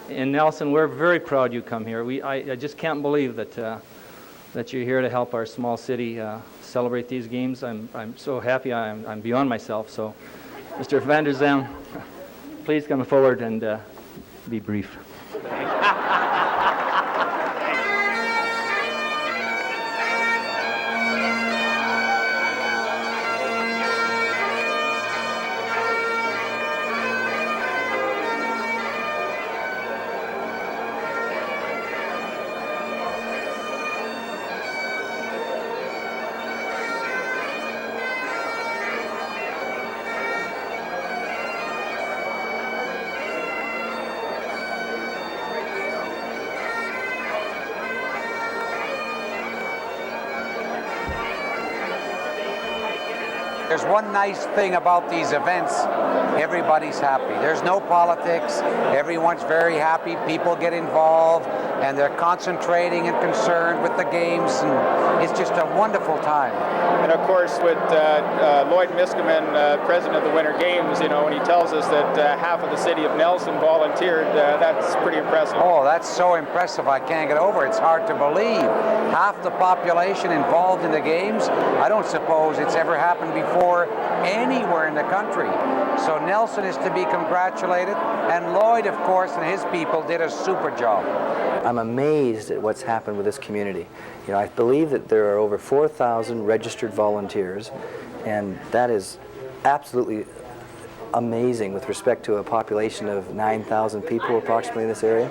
in Nelson, we're very proud you come here. I just can't believe that you're here to help our small city celebrate these games. I'm so happy. I'm beyond myself. So, Mr. Van der Zam, please come forward and be brief. There's one nice thing about these events, everybody's happy. There's no politics, everyone's very happy, people get involved, and they're concentrating and concerned with the games, and it's just a wonderful time. And of course, with Lloyd Miskimen, president of the Winter Games, when he tells us that half of the city of Nelson volunteered, that's pretty impressive. Oh, that's so impressive, I can't get over it. It's hard to believe. Half the population involved in the games. I don't suppose it's ever happened before anywhere in the country. So Nelson is to be congratulated, and Lloyd, of course, and his people did a super job. I'm amazed at what's happened with this community. I believe that there are over 4,000 registered volunteers, and that is absolutely amazing with respect to a population of 9,000 people approximately in this area.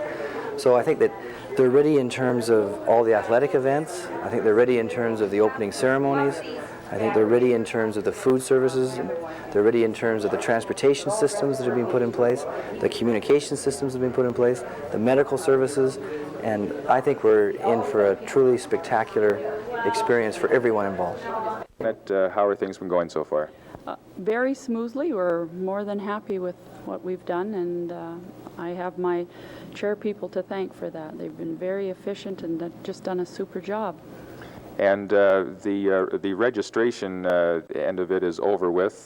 So I think that they're ready in terms of all the athletic events. I think they're ready in terms of the opening ceremonies. I think they're ready in terms of the food services. They're ready in terms of the transportation systems that are being put in place, the communication systems that have been put in place, the medical services, and I think we're in for a truly spectacular experience for everyone involved. How are things been going so far? Very smoothly. We're more than happy with what we've done, and I have my chair people to thank for that. They've been very efficient and just done a super job. And the registration end of it is over with,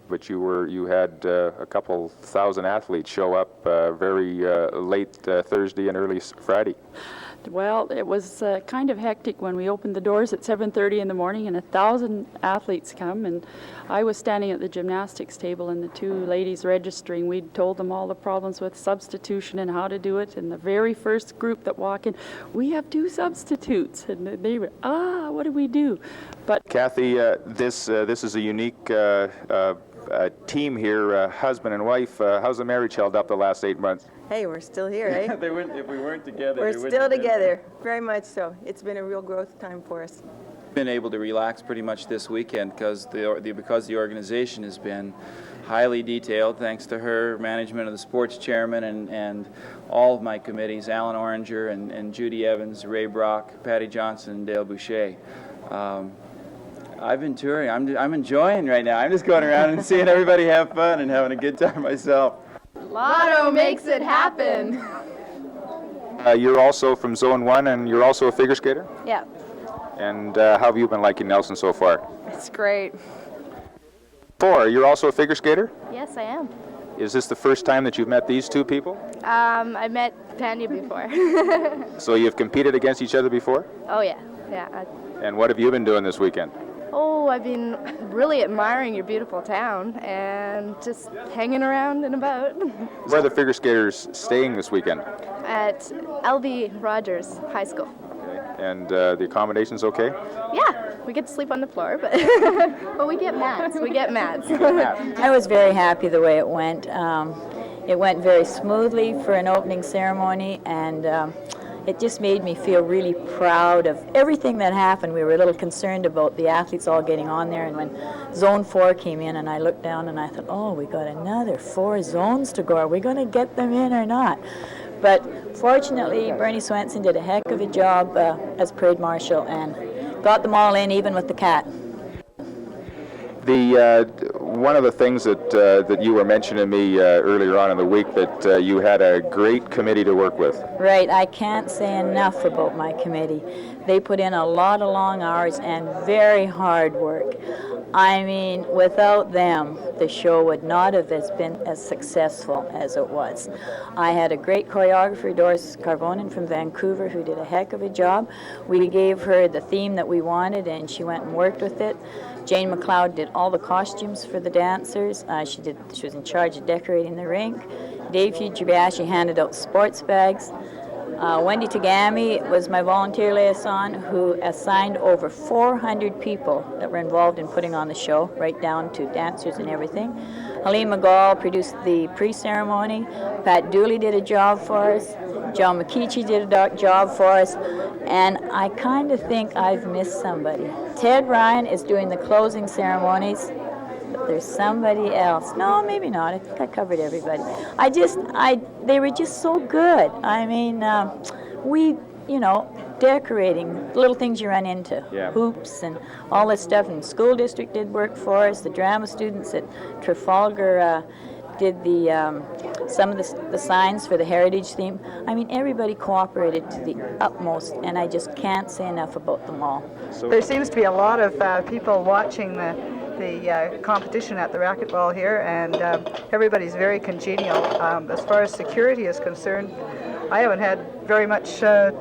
but you had a couple thousand athletes show up very late Thursday and early Friday. Well, it was kind of hectic when we opened the doors at 7:30 in the morning and 1,000 athletes come, and I was standing at the gymnastics table and the two ladies registering. We'd told them all the problems with substitution and how to do it, and the very first group that walk in, we have 2 substitutes, and they were, what do we do? But Kathy, this is a unique team here, husband and wife. How's the marriage held up the last 8 months? Hey, we're still here, eh? If we weren't together, we're still together, very much so. It's been a real growth time for us. Been able to relax pretty much this weekend because the organization has been highly detailed, thanks to her management of the sports chairman and all of my committees, Alan Oranger and Judy Evans, Ray Brock, Patty Johnson, and Dale Boucher. I've been touring. I'm enjoying right now. I'm just going around and seeing everybody have fun and having a good time myself. Lotto makes it happen. You're also from Zone 1, and you're also a figure skater? Yeah. And how have you been liking Nelson so far? It's great. 4, you're also a figure skater? Yes, I am. Is this the first time that you've met these two people? I met Tanya before. So you've competed against each other before? Oh, yeah. Yeah. And what have you been doing this weekend? Oh, I've been really admiring your beautiful town and just hanging around and about. Where are the figure skaters staying this weekend? At L.B. Rogers High School. Okay. And the accommodations okay? Yeah, we get to sleep on the floor, but but we get mats. We get mats. I was very happy the way it went. It went very smoothly for an opening ceremony, and it just made me feel really proud of everything that happened. We were a little concerned about the athletes all getting on there, and when Zone 4 came in, and I looked down and I thought, oh, we got another 4 zones to go. Are we going to get them in or not? But fortunately, Bernie Swenson did a heck of a job as parade marshal and got them all in, even with the cat. One of the things that you were mentioning to me earlier on in the week, that you had a great committee to work with. Right, I can't say enough about my committee. They put in a lot of long hours and very hard work. I mean, without them, the show would not have been as successful as it was. I had a great choreographer, Doris Carbonen from Vancouver, who did a heck of a job. We gave her the theme that we wanted, and she went and worked with it. Jane McLeod did all the costumes for the dancers. She was in charge of decorating the rink. Dave Fujibashi handed out sports bags. Wendy Tagami was my volunteer liaison, who assigned over 400 people that were involved in putting on the show, right down to dancers and everything. Helene McGall produced the pre-ceremony. Pat Dooley did a job for us. John McKeechee did a job for us. And I kind of think I've missed somebody. Ted Ryan is doing the closing ceremonies. But there's somebody else. No, maybe not. I think I covered everybody. They were just so good. I mean, decorating, little things you run into, hoops and all this stuff. And school district did work for us. The drama students at Trafalgar did some of the signs for the heritage theme. I mean, everybody cooperated to the utmost, and I just can't say enough about them all. There seems to be a lot of people watching the competition at the racquetball here, and everybody's very congenial. As far as security is concerned, I haven't had very much to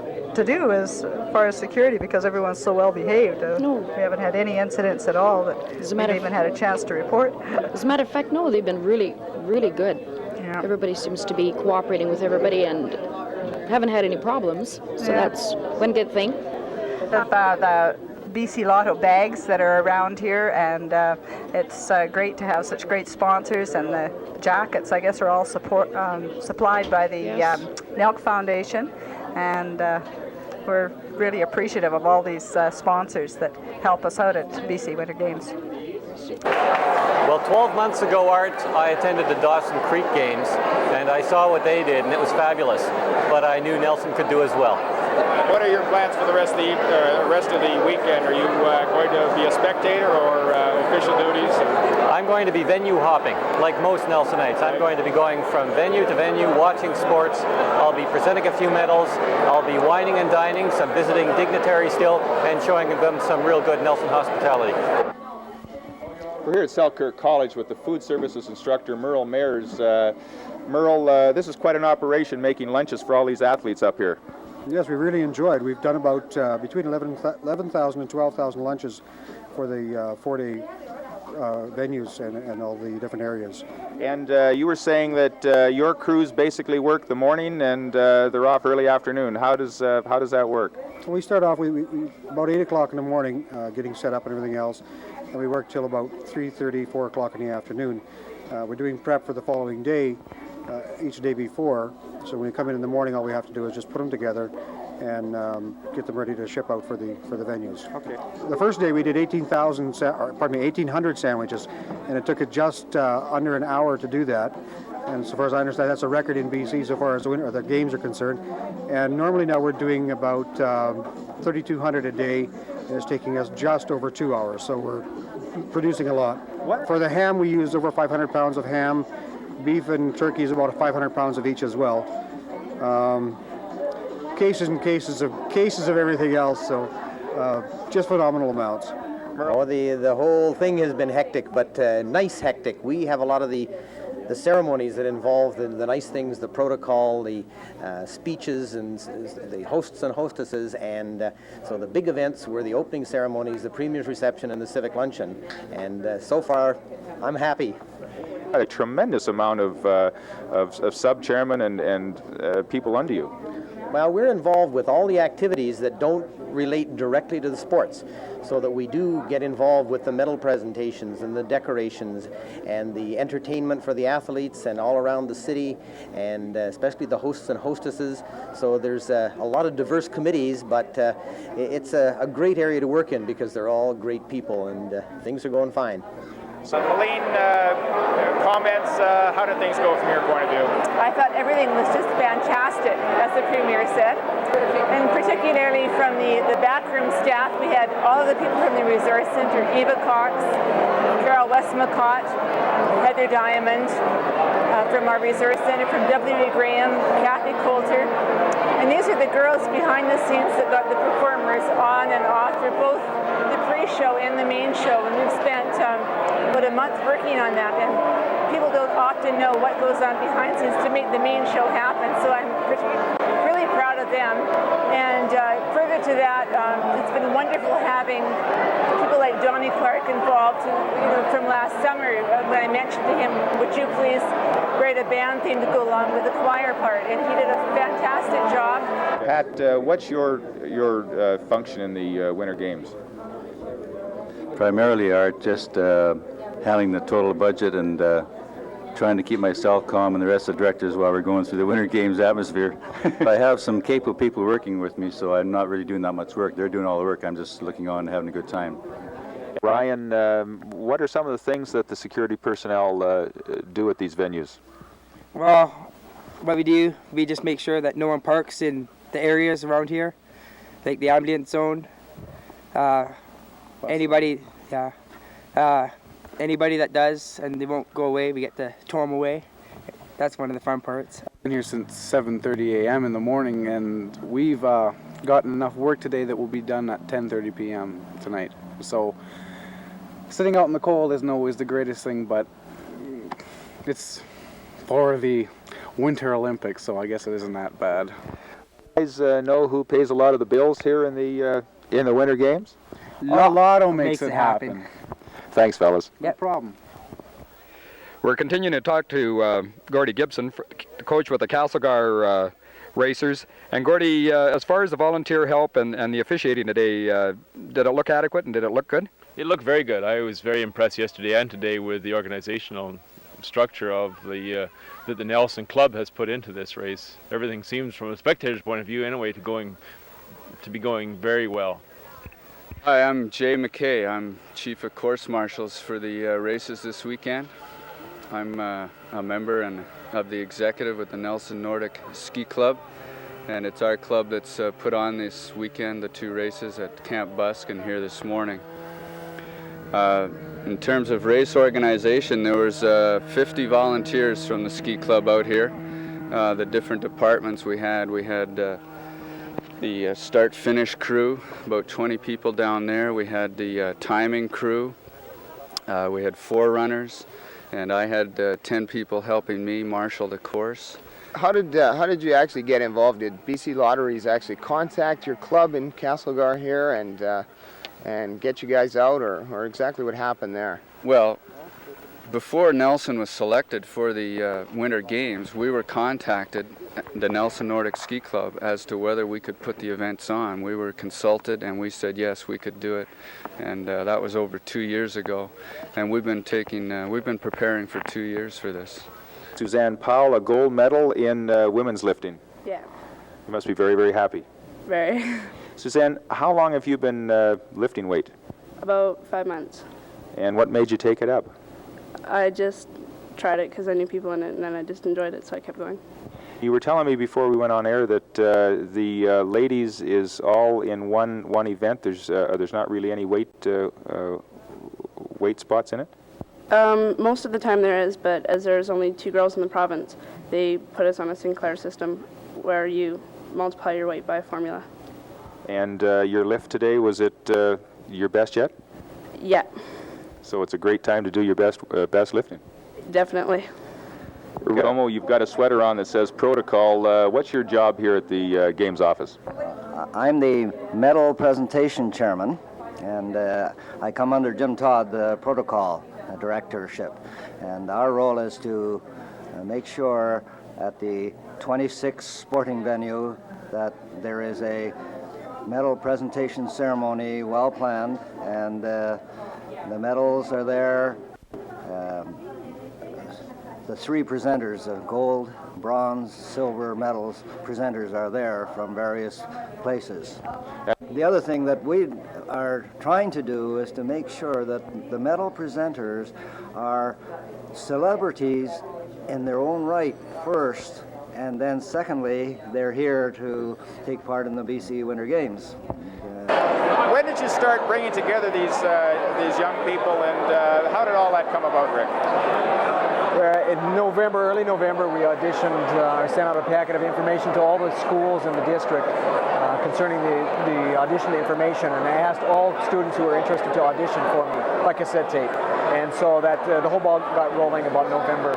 do as far as security because everyone's so well behaved. No. We haven't had any incidents at all that we've even had a chance to report. As a matter of fact, no, they've been really, really good. Yeah. Everybody seems to be cooperating with everybody and haven't had any problems, so that's one good thing. The BC Lotto bags that are around here, and it's great to have such great sponsors, and the jackets, I guess, are all supplied by the Nelk Foundation, and we're really appreciative of all these sponsors that help us out at BC Winter Games. Well, 12 months ago, Art, I attended the Dawson Creek Games, and I saw what they did, and it was fabulous, but I knew Nelson could do as well. What are your plans for the rest of the weekend? Are you going to be a spectator or official duties? I'm going to be venue hopping, like most Nelsonites. I'm going to be going from venue to venue, watching sports. I'll be presenting a few medals. I'll be wining and dining, some visiting dignitaries still, and showing them some real good Nelson hospitality. We're here at Selkirk College with the food services instructor, Merle Mayers. Merle, this is quite an operation, making lunches for all these athletes up here. Yes, we really enjoyed. We've done about between 11,000 and 12,000 lunches for the 4-day venues and all the different areas. And you were saying that your crews basically work the morning and they're off early afternoon. How does that work? Well, we start off we about 8 o'clock in the morning, getting set up and everything else, and we work till about 3:30, 4 o'clock in the afternoon. We're doing prep for the following day. Each day before, so when we come in the morning, all we have to do is just put them together and get them ready to ship out for the venues. Okay. The first day we did 1,800 sandwiches, and it took it just under an hour to do that. And so far as I understand, that's a record in BC so far as the games are concerned. And normally now we're doing about 3,200 a day, and it's taking us just over 2 hours. So we're producing a lot. What? For the ham, we use over 500 pounds of ham. Beef and turkey is about 500 pounds of each as well. Cases and cases of everything else, so just phenomenal amounts. Oh, the whole thing has been hectic, but nice hectic. We have a lot of the ceremonies that involve the nice things, the protocol, the speeches, and the hosts and hostesses, and so the big events were the opening ceremonies, the Premier's reception, and the civic luncheon. And so far, I'm happy. A tremendous amount of sub-chairmen and people under you. Well, we're involved with all the activities that don't relate directly to the sports, so that we do get involved with the medal presentations and the decorations and the entertainment for the athletes and all around the city, and especially the hosts and hostesses. So there's a lot of diverse committees, but it's a great area to work in because they're all great people, and things are going fine. So, Helene, comments, how did things go from your point of view? I thought everything was just fantastic, as the Premier said. And particularly from the backroom staff, we had all of the people from the Resource Centre, Eva Cox, Carol Westmacott, Heather Diamond, from our Resource Centre, from W.E. Graham, Kathy Coulter. And these are the girls behind the scenes that got the performers on and off for both the pre show and the main show, and we've spent about a month working on that, and people don't often know what goes on behind the scenes to make the main show happen, so I'm really proud of them. And further to that, it's been wonderful having people like Johnny Clark involved, from last summer when I mentioned to him, would you please write a band theme to go along with the choir part, and he did a fantastic job. Pat, what's your function in the Winter Games? Primarily, Art, just handling the total budget and trying to keep myself calm and the rest of the directors while we're going through the Winter Games atmosphere. I have some capable people working with me, so I'm not really doing that much work. They're doing all the work. I'm just looking on and having a good time. Ryan, what are some of the things that the security personnel do at these venues? Well, what we do, we just make sure that no one parks in the areas around here, like the ambulance zone. Anybody that does and they won't go away, we get to tow them away. That's one of the fun parts. I've been here since 7:30 a.m. in the morning, and we've gotten enough work today that will be done at 10:30 p.m. tonight. So sitting out in the cold isn't always the greatest thing, but it's for the Winter Olympics, so I guess it isn't that bad. You guys know who pays a lot of the bills here in the Winter Games? Lotto makes it happen. Thanks, fellas. No problem. We're continuing to talk to Gordy Gibson, the coach with the Castlegar Racers. And Gordy, as far as the volunteer help and the officiating today, did it look adequate and did it look good? It looked very good. I was very impressed yesterday and today with the organizational structure of that the Nelson Club has put into this race. Everything seems, from a spectator's point of view anyway, to be going very well. Hi, I'm Jay McKay. I'm Chief of Course Marshals for the races this weekend. I'm a member of the executive with the Nelson Nordic Ski Club, and it's our club that's put on this weekend the two races at Camp Busk and here this morning. In terms of race organization, there was 50 volunteers from the ski club out here. The different departments we had the start-finish crew, about 20 people down there. We had the timing crew. We had 4 runners, and I had 10 people helping me marshal the course. How did you actually get involved? Did BC Lotteries actually contact your club in Castlegar here and get you guys out, or exactly what happened there? Well, before Nelson was selected for the Winter Games, we were contacted, the Nelson Nordic Ski Club, as to whether we could put the events on. We were consulted and we said yes, we could do it, and that was over 2 years ago. And we've been preparing for 2 years for this. Suzanne Powell, a gold medal in women's lifting. Yeah. You must be very, very happy. Very. Suzanne, how long have you been lifting weight? About 5 months. And what made you take it up? I just tried it because I knew people in it, and then I just enjoyed it, so I kept going. You were telling me before we went on air that the ladies is all in one event. There's not really any weight spots in it? Most of the time there is, but as there's only 2 girls in the province, they put us on a Sinclair system where you multiply your weight by a formula. And your lift today, was it your best yet? Yeah. So it's a great time to do your best lifting. Definitely. Romo, you've got a sweater on that says protocol. What's your job here at the Games office? I'm the medal presentation chairman, and I come under Jim Todd, the protocol directorship. And our role is to make sure at the 26th sporting venue that there is a medal presentation ceremony well planned, and the medals are there. The 3 presenters of gold, bronze, silver medals presenters are there from various places. The other thing that we are trying to do is to make sure that the medal presenters are celebrities in their own right first, and then secondly, they're here to take part in the BC Winter Games. When did you start start bringing together these young people, and how did all that come about, Rick? In November, early November, we auditioned, sent out a packet of information to all the schools in the district concerning the audition information, and I asked all students who were interested to audition for me, like cassette tape. And so that the whole ball got rolling about November.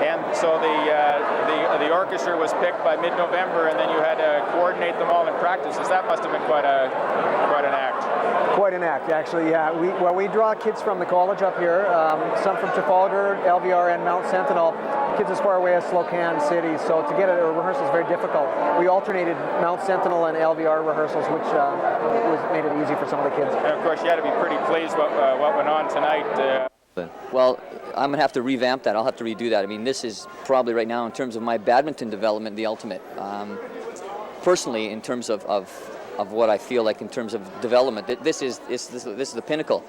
And so the orchestra was picked by mid-November, and then you had to coordinate them all in practices. That must have been quite an act. Quite an act, actually. Yeah. We draw kids from the college up here, some from Trafalgar, LVR, and Mount Sentinel. Kids as far away as Slocan City. So to get a rehearsal is very difficult. We alternated Mount Sentinel and LVR rehearsals, which made it easy for some of the kids. And of course, you had to be pretty pleased what went on tonight. Well, I'm going to have to revamp that. I'll have to redo that. I mean, this is probably right now, in terms of my badminton development, the ultimate. Personally, in terms of what I feel like in terms of development, this is the pinnacle.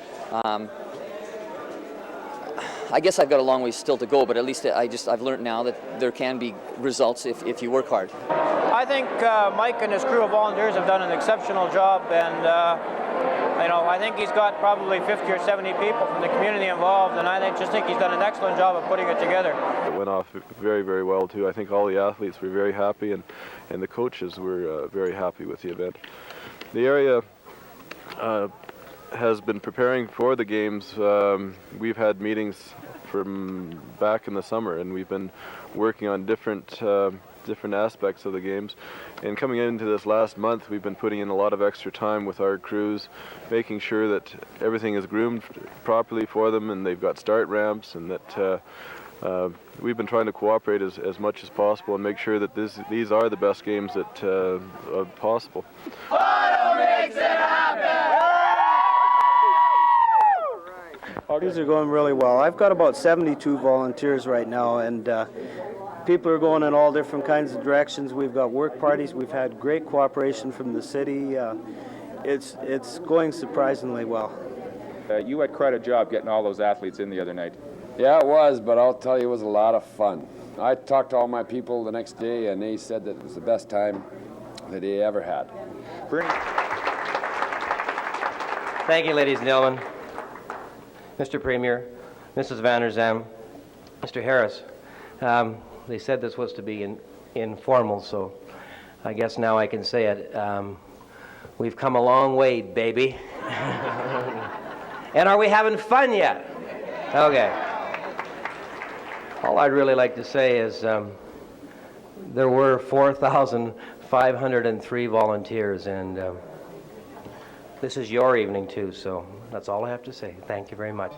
I guess I've got a long way still to go, but at least I've learned now that there can be results if you work hard. I think Mike and his crew of volunteers have done an exceptional job, and I think he's got probably 50 or 70 people from the community involved, and I just think he's done an excellent job of putting it together. It went off very, very well too. I think all the athletes were very happy, and the coaches were very happy with the event. The area has been preparing for the games. We've had meetings from back in the summer, and we've been working on different aspects of the games. And coming into this last month, we've been putting in a lot of extra time with our crews, making sure that everything is groomed properly for them, and they've got start ramps, and that we've been trying to cooperate as much as possible and make sure that these are the best games that are possible. What makes it happen? These are going really well. I've got about 72 volunteers right now, and people are going in all different kinds of directions. We've got work parties. We've had great cooperation from the city. It's going surprisingly well. You had quite a job getting all those athletes in the other night. Yeah, it was, but I'll tell you, it was a lot of fun. I talked to all my people the next day, and they said that it was the best time that they ever had. Thank you, ladies and gentlemen. Mr. Premier, Mrs. Van der Zam, Mr. Harris. They said this was to be informal, so I guess now I can say it. We've come a long way, baby. And are we having fun yet? Okay. All I'd really like to say is there were 4,503 volunteers, and this is your evening too, so that's all I have to say. Thank you very much.